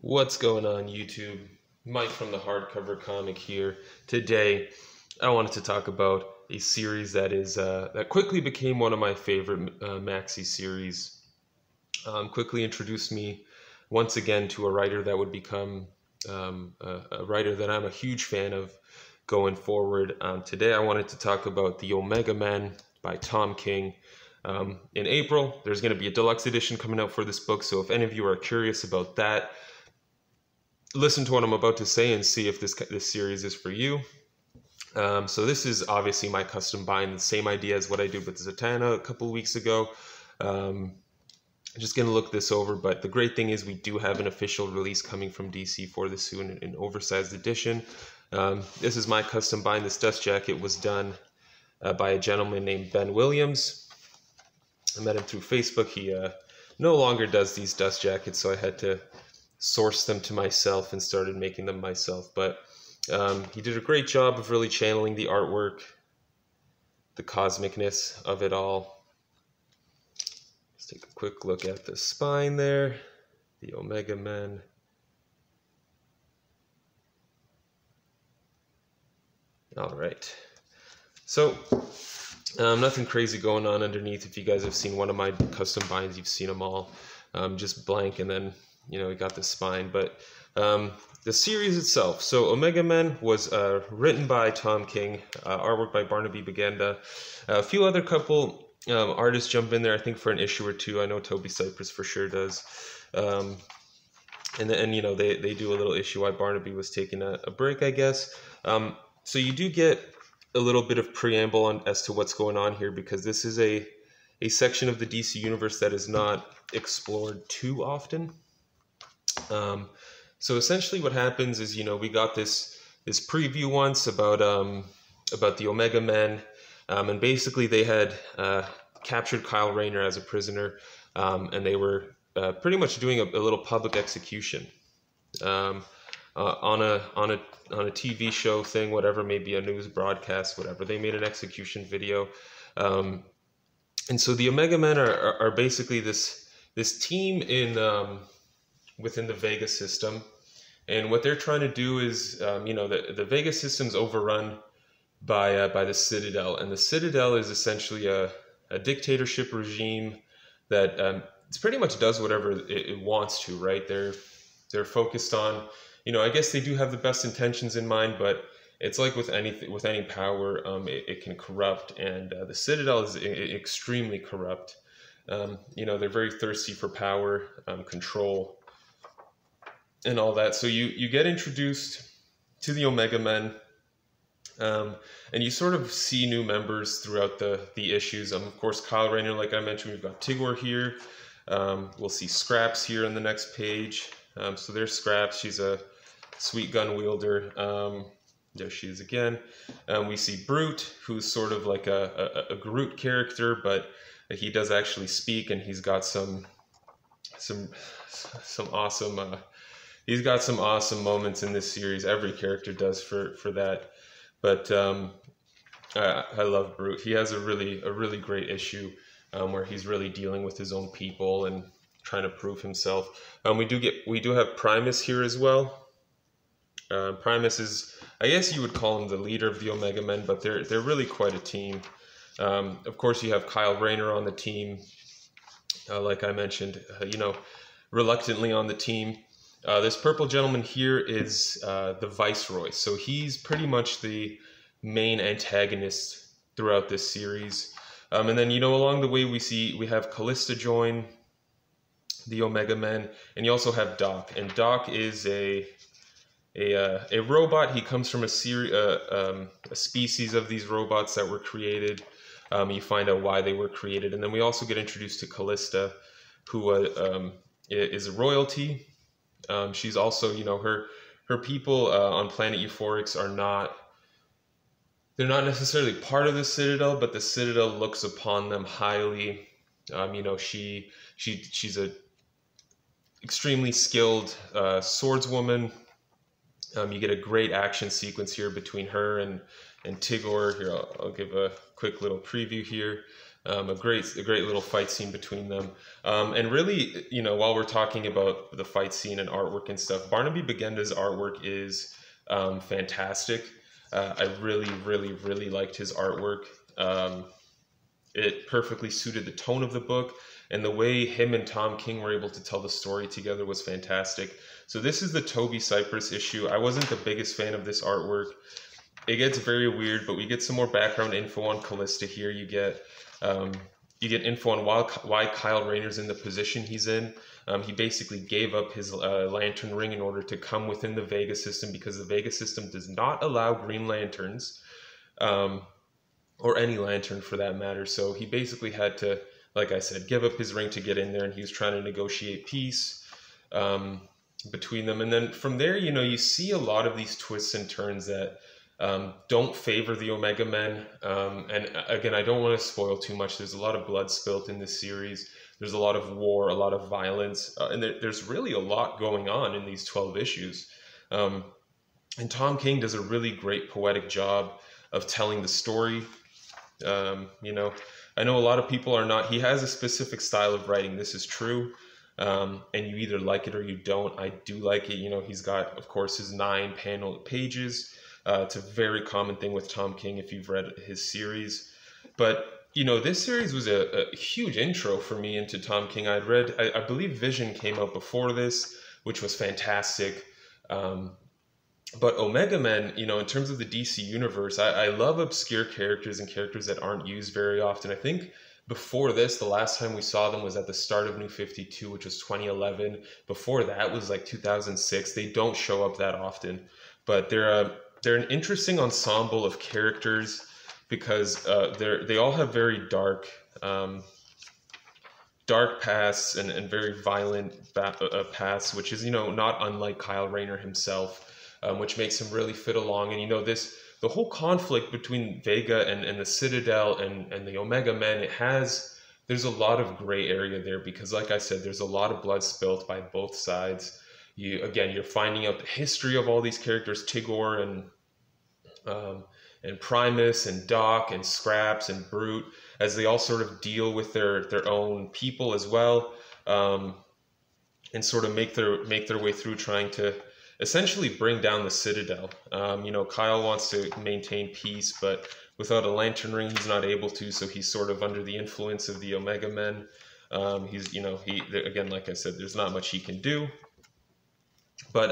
What's going on YouTube? Mike from the Hardcover comic here. Today I wanted to talk about a series that quickly became one of my favorite maxi series. Quickly introduced me once again to a writer that would become a writer that I'm a huge fan of going forward. Today I wanted to talk about The Omega Men by Tom King. In April, there's going to be a deluxe edition coming out for this book, so if any of you are curious about that, listen to what I'm about to say and see if this series is for you. So this is obviously my custom bind, the same idea as what I did with Zatanna a couple weeks ago. Just going to look this over, but the great thing is we do have an official release coming from DC for this soon, an oversized edition. This is my custom bind. This dust jacket was done by a gentleman named Ben Williams. I met him through Facebook. He no longer does these dust jackets, so I had to source them to myself and started making them myself. But he did a great job of really channeling the artwork, the cosmicness of it all. Let's take a quick look at the spine there, the Omega Men. All right, so nothing crazy going on underneath. If you guys have seen one of my custom binds, you've seen them all. Just blank, and then we got the spine. But the series itself, so Omega Men was written by Tom King, artwork by Barnaby, Bagenda. A few other couple artists jump in there, I think, for an issue or two. I know Toby Cypress for sure does. And they do a little issue while Barnaby was taking a break, I guess. So you do get a little bit of preamble as to what's going on here, because this is a section of the DC universe that is not explored too often. So essentially what happens is, we got this preview once about the Omega Men, and basically they had captured Kyle Rayner as a prisoner, and they were pretty much doing a little public execution on a TV show thing, whatever, maybe a news broadcast, whatever. They made an execution video, and so the Omega Men are basically this team within the Vega system. And what they're trying to do is, the Vega system's overrun by the Citadel, and the Citadel is essentially a dictatorship regime that pretty much does whatever it wants to, right? They're focused on, I guess they do have the best intentions in mind, but it's like with any power, it can corrupt, and the Citadel is extremely corrupt. They're very thirsty for power, control, and all that. So you get introduced to the Omega Men, and you sort of see new members throughout the issues. Of course, Kyle Rayner, like I mentioned, we've got Tigor here. We'll see Scraps here on the next page. So there's Scraps. She's a sweet gun wielder. There she is again. We see Brute, who's sort of like a Groot character, but he does actually speak, and he's got some awesome. He's got some awesome moments in this series. Every character does for that. But I love Brute. He has a really great issue where he's really dealing with his own people and trying to prove himself. We do have Primus here as well. Primus is, I guess you would call him the leader of the Omega Men, but they're really quite a team. Of course, you have Kyle Rayner on the team, like I mentioned, reluctantly on the team. This purple gentleman here is the Viceroy. So he's pretty much the main antagonist throughout this series. And then, along the way we have Callista join the Omega Men, and you also have Doc. And Doc is a robot. He comes from a species of these robots that were created. You find out why they were created. And then we also get introduced to Callista, who is a royalty. She's also, her people on planet Euphorix they're not necessarily part of the Citadel, but the Citadel looks upon them highly. She's a extremely skilled swordswoman. You get a great action sequence here between her and Tigor. Here, I'll give a quick little preview here. A great little fight scene between them. And really, you know, while we're talking about the fight scene and artwork and stuff, Barnaby Bagenda's artwork is fantastic. I really liked his artwork. It perfectly suited the tone of the book, and the way him and Tom King were able to tell the story together was fantastic. So this is the Toby Cypress issue. I wasn't the biggest fan of this artwork. It gets very weird, but we get some more background info on Callista here. You get info on why Kyle Rayner's in the position he's in. He basically gave up his lantern ring in order to come within the Vega system, because the Vega system does not allow Green Lanterns, or any lantern for that matter. So he basically had to, like I said, give up his ring to get in there, and he was trying to negotiate peace between them. And then from there, you know, you see a lot of these twists and turns that don't favor the Omega Men. And again, I don't want to spoil too much. There's a lot of blood spilt in this series. There's a lot of war, a lot of violence, and there's really a lot going on in these 12 issues. And Tom King does a really great poetic job of telling the story. You know, I know a lot of people are not, he has a specific style of writing. This is true. And you either like it or you don't. I do like it. You know, he's got, of course, his 9 panel pages. It's a very common thing with Tom King if you've read his series. But, you know, this series was a huge intro for me into Tom King. I'd read, I believe Vision came out before this, which was fantastic. But Omega Men, you know, in terms of the DC universe, I love obscure characters and characters that aren't used very often. I think before this, the last time we saw them was at the start of New 52, which was 2011. Before that was like 2006. They don't show up that often, but they're an interesting ensemble of characters, because they all have very dark pasts and very violent pasts, which is, you know, not unlike Kyle Rayner himself. Which makes him really fit along. And, you know, the whole conflict between Vega and the Citadel and the Omega Men, there's a lot of gray area there, because, like I said, there's a lot of blood spilt by both sides. You're finding out the history of all these characters, Tigor and Primus and Doc and Scraps and Brute, as they all sort of deal with their own people as well, and sort of make their way through trying to essentially bring down the Citadel. You know, Kyle wants to maintain peace, but without a lantern ring, he's not able to, so he's sort of under the influence of the Omega Men. Again, like I said, there's not much he can do. But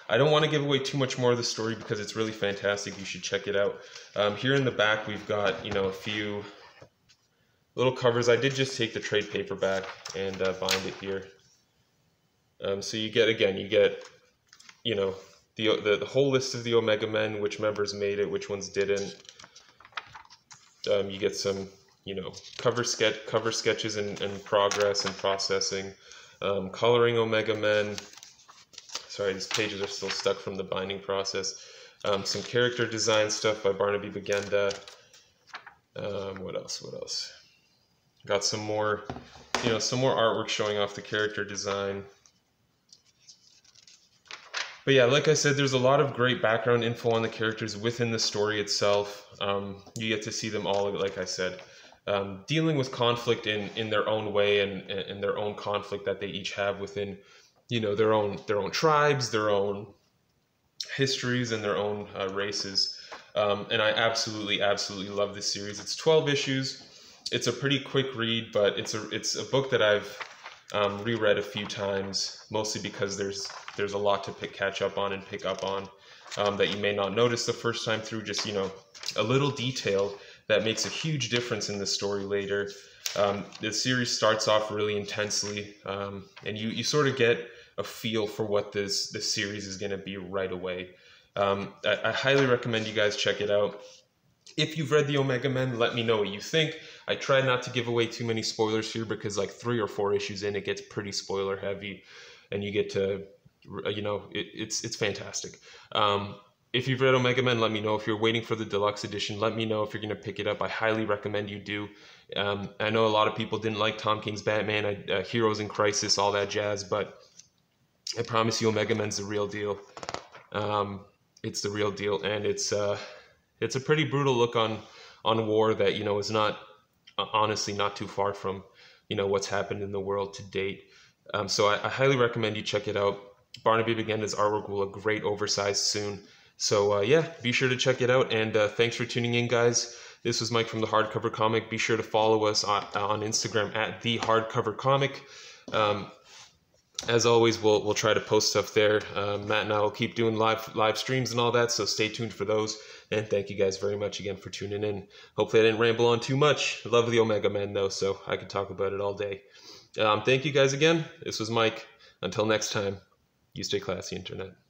I don't want to give away too much more of the story, because it's really fantastic. You should check it out. Here in the back, we've got, you know, a few little covers. I did just take the trade paperback and bind it here. So you get, you know, the whole list of the Omega Men, which members made it, which ones didn't. You get some, you know, cover sketches and progress and processing, coloring Omega Men. Sorry, these pages are still stuck from the binding process. Some character design stuff by Barnaby Bagenda. What else? Got some more, you know, some more artwork showing off the character design. But yeah, like I said, there's a lot of great background info on the characters within the story itself. You get to see them all, like I said, dealing with conflict in their own way, and their own conflict that they each have within, you know, their own tribes, their own histories, and their own races. And I absolutely love this series. It's 12 issues. It's a pretty quick read, but it's a book that I've reread a few times, mostly because there's a lot to catch up on and pick up on that you may not notice the first time through. Just, you know, a little detail that makes a huge difference in the story later. The series starts off really intensely, and you sort of get a feel for what this series is going to be right away. I highly recommend you guys check it out. If you've read the Omega Men, let me know what you think. I try not to give away too many spoilers here, because like 3 or 4 issues in, it gets pretty spoiler heavy, and you get to, you know, it's fantastic. If you've read Omega Men, let me know. If you're waiting for the deluxe edition, let me know if you're going to pick it up. I highly recommend you do. I know a lot of people didn't like Tom King's Batman, Heroes in Crisis, all that jazz, but I promise you Omega Men's the real deal. It's the real deal, and it's a pretty brutal look on war that, you know, is not honestly not too far from, what's happened in the world to date. So I highly recommend you check it out. Barnaby Bagenda's artwork will look great oversized soon. So yeah, be sure to check it out. And thanks for tuning in, guys. This was Mike from the Hardcover Comic. Be sure to follow us on Instagram at the Hardcover Comic. As always, we'll try to post stuff there. Matt and I will keep doing live streams and all that, so stay tuned for those. And thank you guys very much again for tuning in. Hopefully I didn't ramble on too much. I love the Omega Men though, so I could talk about it all day. Thank you guys again. This was Mike. Until next time, you stay classy, Internet.